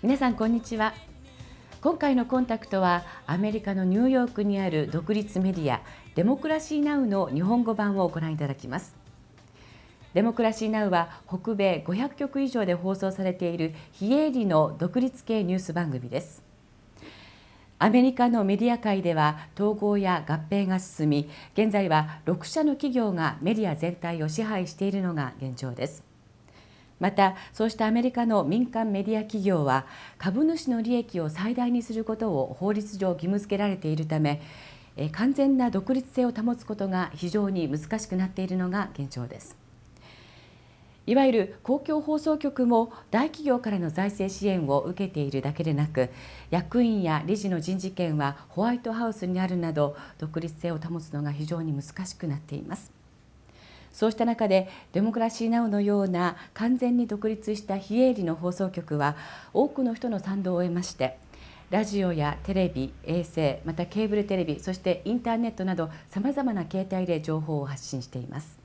皆さんこんにちは。今回のコンタクトはアメリカのニューヨークにある独立メディアデモクラシーナウの日本語版をご覧いただきます。デモクラシーナウは北米500局以上で放送されている非営利の独立系ニュース番組です。アメリカのメディア界では統合や合併が進み、現在は6社の企業がメディア全体を支配しているのが現状です。また、そうしたアメリカの民間メディア企業は株主の利益を最大にすることを法律上義務付けられているため、完全な独立性を保つことが非常に難しくなっているのが現状です。いわゆる公共放送局も大企業からの財政支援を受けているだけでなく、役員や理事の人事権はホワイトハウスにあるなど、独立性を保つのが非常に難しくなっています。そうした中でデモクラシーナウのような完全に独立した非営利の放送局は多くの人の賛同を得まして、ラジオやテレビ、衛星、またケーブルテレビ、そしてインターネットなどさまざまな形態で情報を発信しています。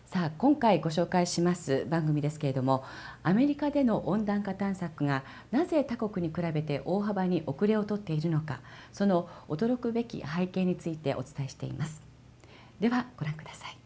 さあ、今回ご紹介します番組ですけれども、アメリカでの温暖化対策がなぜ他国に比べて大幅に遅れをとっているのか、その驚くべき背景についてお伝えしています。ではご覧ください。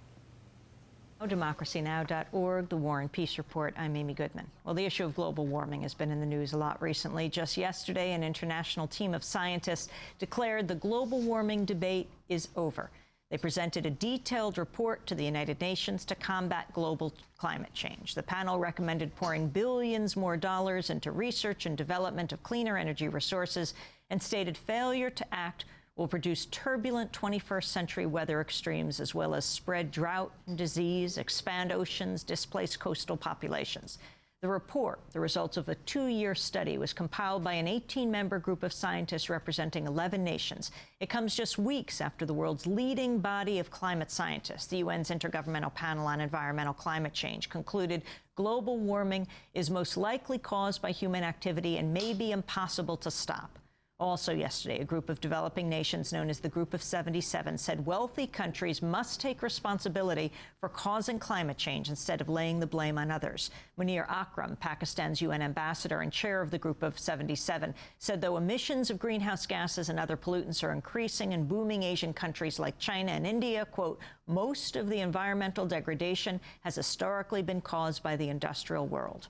democracynow.org, the War and Peace Report. I'm Amy Goodman. Well, the issue of global warming has been in the news a lot recently. Just yesterday, an international team of scientists declared the global warming debate is over. They presented a detailed report to the United Nations to combat global climate change. The panel recommended pouring billions more dollars into research and development of cleaner energy resources and stated failure to act will produce turbulent 21st century weather extremes, as well as spread drought and disease, expand oceans, displace coastal populations. The report, the results of a 2-year study, was compiled by an 18-member group of scientists representing 11 nations. It comes just weeks after the world's leading body of climate scientists, the UN's Intergovernmental Panel on Environmental Climate Change, concluded global warming is most likely caused by human activity and may be impossible to stop. Also yesterday, a group of developing nations known as the Group of 77 said wealthy countries must take responsibility for causing climate change instead of laying the blame on others. Munir Akram, Pakistan's UN ambassador and chair of the Group of 77, said though emissions of greenhouse gases and other pollutants are increasing in booming Asian countries like China and India, quote, most of the environmental degradation has historically been caused by the industrial world.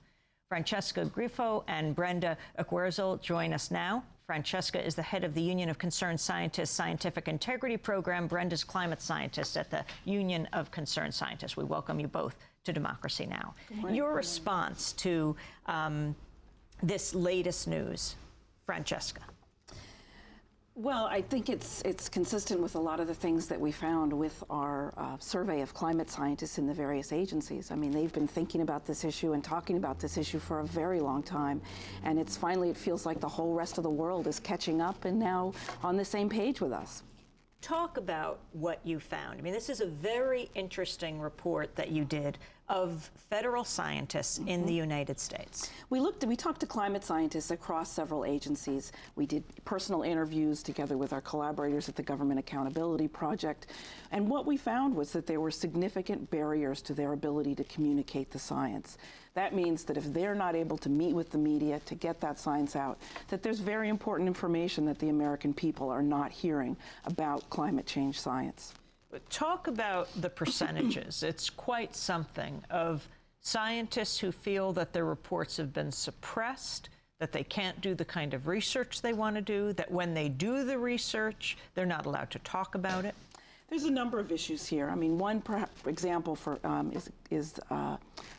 Francesca Griffo and Brenda Acquerzel join us now. Francesca is the head of the Union of Concerned Scientists Scientific Integrity Program. Brenda's climate scientist at the Union of Concerned Scientists. We welcome you both to Democracy Now! Your response to this latest news, Francesca? Well, I think it's consistent with a lot of the things that we found with our survey of climate scientists in the various agencies. I mean, they've been thinking about this issue and talking about this issue for a very long time. And it feels like the whole rest of the world is catching up and now on the same page with us. Talk about what you found. I mean, this is a very interesting report that you did of federal scientists in the United States. We talked to climate scientists across several agencies. We did personal interviews together with our collaborators at the Government Accountability Project. And what we found was that there were significant barriers to their ability to communicate the science. That means that if they're not able to meet with the media to get that science out, that there's very important information that the American people are not hearing about climate change science. Talk about the percentages. It's quite something of scientists who feel that their reports have been suppressed, that they can't do the kind of research they want to do, that when they do the research, they're not allowed to talk about it. There's a number of issues here. I mean, one example is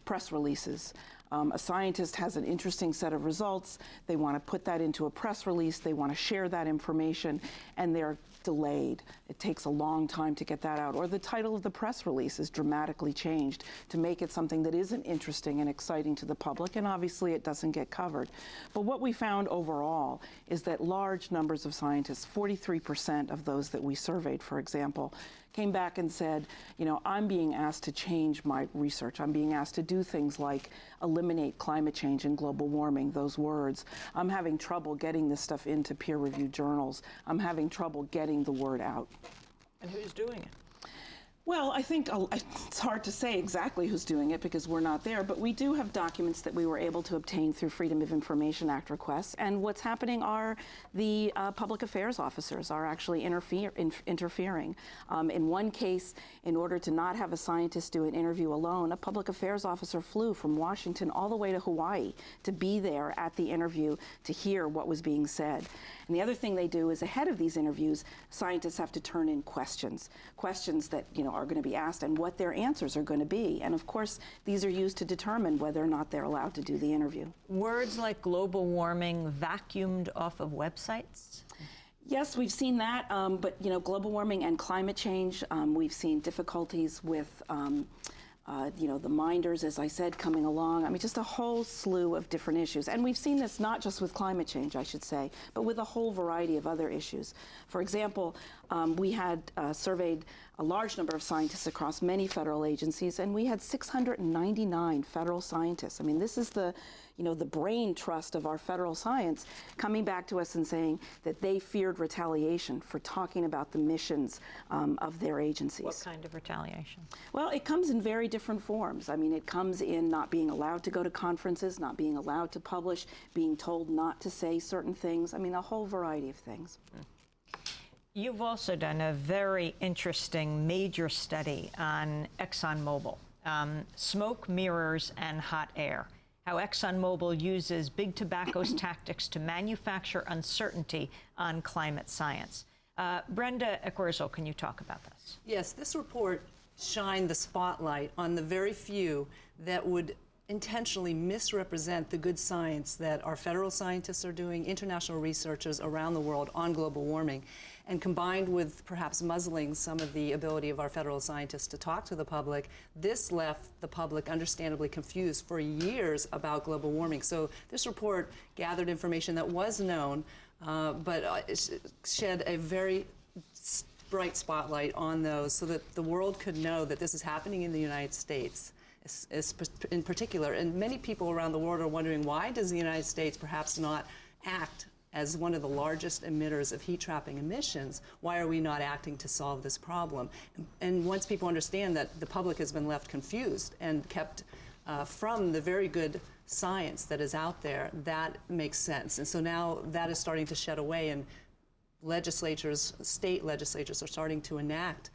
press releases. A scientist has an interesting set of results. They want to put that into a press release. They want to share that information, and they're delayed. It takes a long time to get that out. Or the title of the press release is dramatically changed to make it something that isn't interesting and exciting to the public, and obviously it doesn't get covered. But what we found overall is that large numbers of scientists, 43% of those that we surveyed, for example, came back and said, you know, I'm being asked to change my research. I'm being asked to do things like eliminate climate change and global warming, those words. I'm having trouble getting this stuff into peer-reviewed journals. I'm having trouble getting the word out. And who's doing it? Well, I think it's hard to say exactly who's doing it because we're not there, but we do have documents that we were able to obtain through Freedom of Information Act requests. And what's happening are the public affairs officers are actually interfering. In one case, in order to not have a scientist do an interview alone, a public affairs officer flew from Washington all the way to Hawaii to be there at the interview to hear what was being said. And the other thing they do is ahead of these interviews, scientists have to turn in questions that, are going to be asked and what their answers are going to be. And of course, these are used to determine whether or not they're allowed to do the interview. Words like global warming vacuumed off of websites? Yes, we've seen that, but global warming and climate change, we've seen difficulties with the minders, as I said, coming along. I mean, just a whole slew of different issues. And we've seen this not just with climate change, I should say, but with a whole variety of other issues. For example, we had surveyed a large number of scientists across many federal agencies, and we had 699 federal scientists. I mean, this is the brain trust of our federal science coming back to us and saying that they feared retaliation for talking about the missions of their agencies. What kind of retaliation? Well, it comes in very different forms. I mean, it comes in not being allowed to go to conferences, not being allowed to publish, being told not to say certain things. I mean, a whole variety of things. You've also done a very interesting major study on ExxonMobil, smoke, mirrors, and hot air. How ExxonMobil uses big tobacco's tactics to manufacture uncertainty on climate science. Brenda Equerzo, can you talk about this? Yes, this report shined the spotlight on the very few that would intentionally misrepresent the good science that our federal scientists are doing, international researchers around the world on global warming, and combined with perhaps muzzling some of the ability of our federal scientists to talk to the public, this left the public understandably confused for years about global warming. So this report gathered information that was known, but shed a very bright spotlight on those so that the world could know that this is happening in the United States. In particular, and many people around the world are wondering, why does the United States perhaps not act as one of the largest emitters of heat trapping emissions? Why are we not acting to solve this problem? And once people understand that the public has been left confused and kept from the very good science that is out there, that makes sense. And so now that is starting to shed away, and legislatures, state legislatures are starting to enact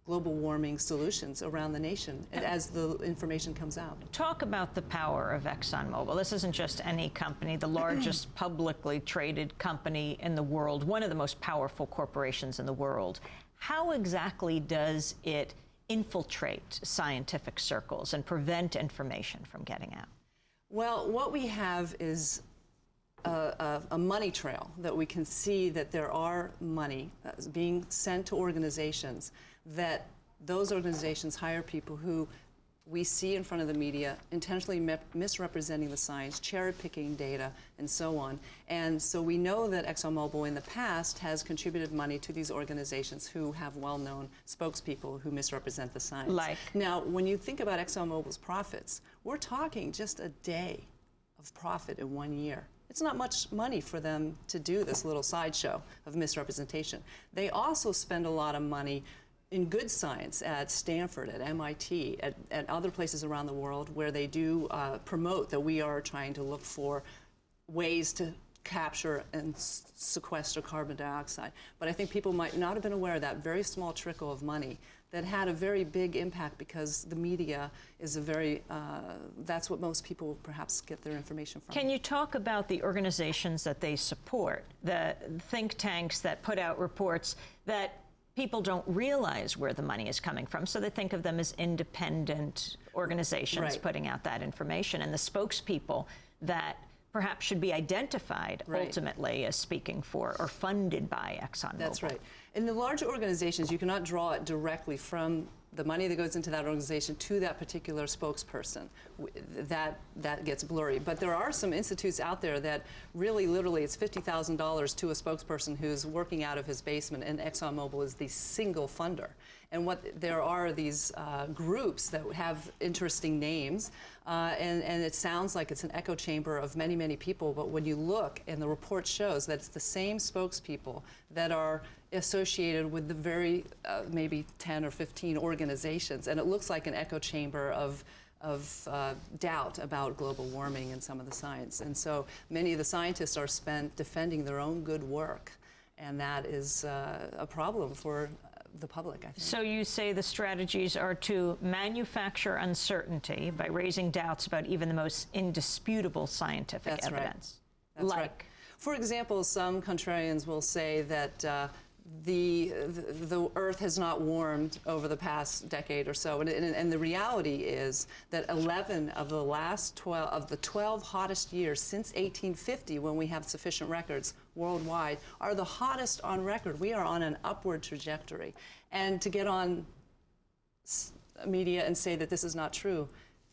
global warming solutions around the nation as the information comes out. Talk about the power of ExxonMobil. This isn't just any company, the largest publicly traded company in the world, one of the most powerful corporations in the world. How exactly does it infiltrate scientific circles and prevent information from getting out? Well, what we have is a money trail that we can see that there are money being sent to organizations, that those organizations hire people who we see in front of the media intentionally misrepresenting the science, cherry-picking data, and so on. And so we know that ExxonMobil in the past has contributed money to these organizations who have well-known spokespeople who misrepresent the science. Like? Now, when you think about ExxonMobil's profits, we're talking just a day of profit in 1 year. It's not much money for them to do this little sideshow of misrepresentation. They also spend a lot of money in good science at Stanford, at MIT, at other places around the world where they do promote that we are trying to look for ways to capture and sequester carbon dioxide. But I think people might not have been aware of that very small trickle of money that had a very big impact, because the media is a very, that's what most people perhaps get their information from. Can you talk about the organizations that they support, the think tanks that put out reports that people don't realize where the money is coming from, so they think of them as independent organizations putting out that information, and the spokespeople that perhaps should be identified ultimately as speaking for or funded by ExxonMobil? That's right. In the larger organizations, you cannot draw it directly from the money that goes into that organization to that particular spokesperson. That gets blurry. But there are some institutes out there that really, literally, it's $50,000 to a spokesperson who's working out of his basement, and ExxonMobil is the single funder. And there are these groups that have interesting names, and it sounds like it's an echo chamber of many, many people, but when you look, and the report shows that it's the same spokespeople that are associated with the very maybe 10 or 15 organizations, and it looks like an echo chamber of doubt about global warming and some of the science. And so many of the scientists are spent defending their own good work, and that is a problem for the public, I think. So you say the strategies are to manufacture uncertainty by raising doubts about even the most indisputable scientific evidence. That's right. For example, some contrarians will say that the Earth has not warmed over the past decade or so, and the reality is that 11 of the last 12 hottest years since 1850, when we have sufficient records worldwide, are the hottest on record. We are on an upward trajectory, and to get on media and say that this is not true,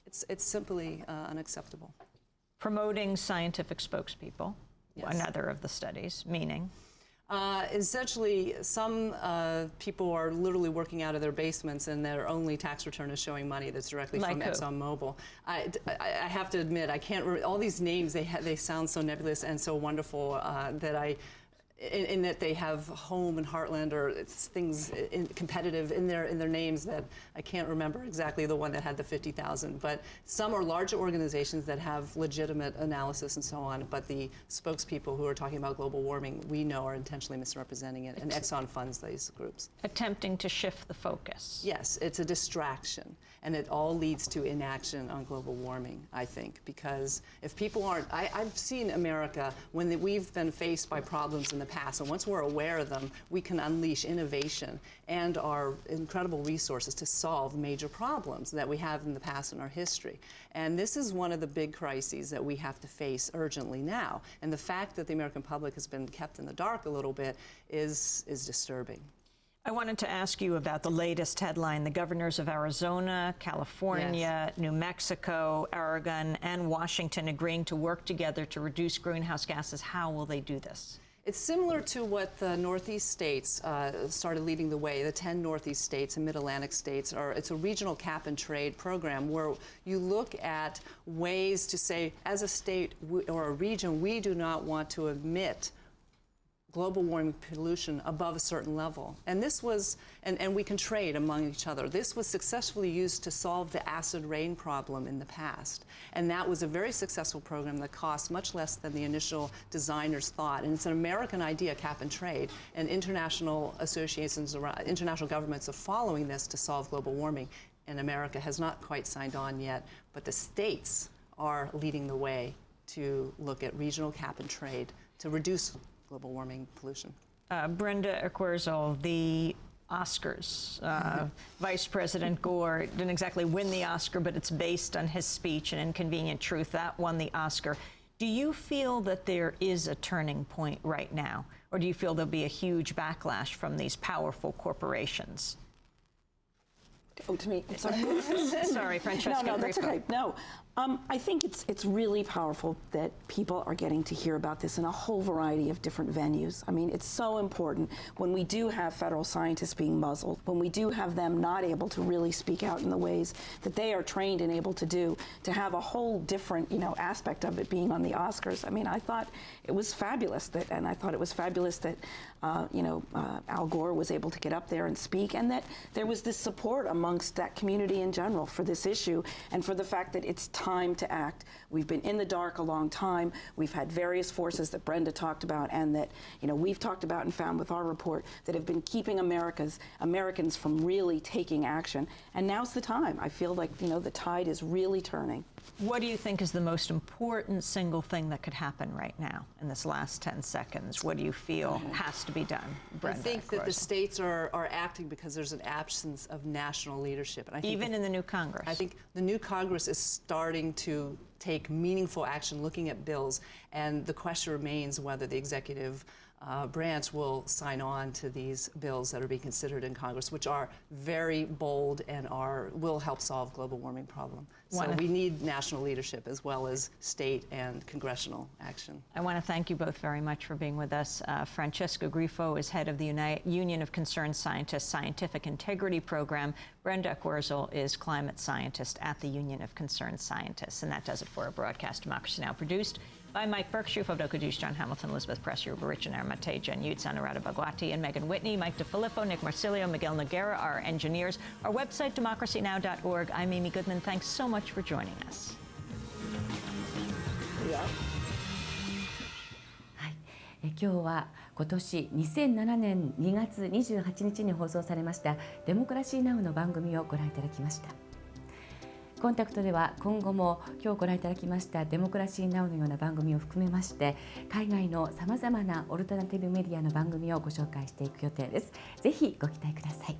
it's simply unacceptable. Promoting scientific spokespeople, yes. Another of the studies, meaning? Essentially, some people are literally working out of their basements, and their only tax return is showing money that's directly from ExxonMobil. I have to admit, I can't. All these names, they sound so nebulous and so wonderful that in that they have home and heartland or things competitive in their names that I can't remember exactly the one that had the 50,000. But some are larger organizations that have legitimate analysis and so on. But the spokespeople who are talking about global warming, we know are intentionally misrepresenting it, and Exxon funds these groups. Attempting to shift the focus. Yes, it's a distraction, and it all leads to inaction on global warming, I think, because if people aren't, I've seen America when we've been faced by problems in the past, and once we're aware of them, we can unleash innovation and our incredible resources to solve major problems that we have in the past in our history. And this is one of the big crises that we have to face urgently now. And the fact that the American public has been kept in the dark a little bit is disturbing. I wanted to ask you about the latest headline. The governors of Arizona, California, yes. New Mexico, Oregon, and Washington agreeing to work together to reduce greenhouse gases. How will they do this? It's similar to what the Northeast states started leading the way. The 10 Northeast states and Mid-Atlantic states it's a regional cap and trade program where you look at ways to say, as a state or a region, we do not want to emit global warming pollution above a certain level. And this was, and we can trade among each other. This was successfully used to solve the acid rain problem in the past. And that was a very successful program that cost much less than the initial designers thought. And it's an American idea, cap and trade, and international associations, international governments are following this to solve global warming. And America has not quite signed on yet, but the states are leading the way to look at regional cap and trade to reduce global warming pollution. Brenda Equerzol, the Oscars. Vice President Gore didn't exactly win the Oscar, but it's based on his speech, An Inconvenient Truth. That won the Oscar. Do you feel that there is a turning point right now, or do you feel there'll be a huge backlash from these powerful corporations? Oh, to me. Sorry. Sorry, Francesca. No, that's okay. No, I think it's really powerful that people are getting to hear about this in a whole variety of different venues. I mean, it's so important when we do have federal scientists being muzzled, when we do have them not able to really speak out in the ways that they are trained and able to do, to have a whole different, aspect of it being on the Oscars. I mean, I thought it was fabulous and I thought it was fabulous that, Al Gore was able to get up there and speak, and that there was this support amongst that community in general for this issue and for the fact that it's time to act. We've been in the dark a long time. We've had various forces that Brenda talked about and that we've talked about and found with our report that have been keeping Americans from really taking action. And now's the time. I feel like the tide is really turning. What do you think is the most important single thing that could happen right now in this last 10 seconds? What do you feel has to be done, Brenda? I think that the states are acting because there's an absence of national leadership. And I think even in the new Congress? I think the new Congress is starting to take meaningful action looking at bills, and the question remains whether the executive branch will sign on to these bills that are being considered in Congress, which are very bold and will help solve global warming problem. So we need national leadership as well as state and congressional action. I want to thank you both very much for being with us. Francesca Grifo is head of the Union of Concerned Scientists Scientific Integrity Program. Brenda Equerzol is climate scientist at the Union of Concerned Scientists. And that does it for our broadcast, Democracy Now! Produced By Mike Burke, Shuf of Dokudish, John Hamilton, Elizabeth Press, Ruba Richard, Armate, Jen Ute, Sanarada Bagwati, and Megan Whitney, Mike DeFilippo, Nick Marsilio, Miguel Noguera, our engineers, our website, democracynow.org. I'm Amy Goodman. Thanks so much for joining us. 今日は今年2007年2月28日に放送されましたデモクラシーナウの番組をご覧いただきました。コンタクトでは今後も今日ご覧いただきましたデモクラシーナウのような番組を含めまして海外のさまざまなオルタナティブメディアの番組をご紹介していく予定です。ぜひご期待ください。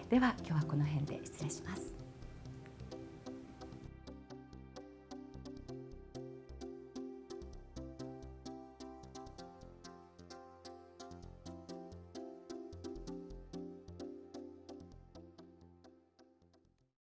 では今日はこの辺で。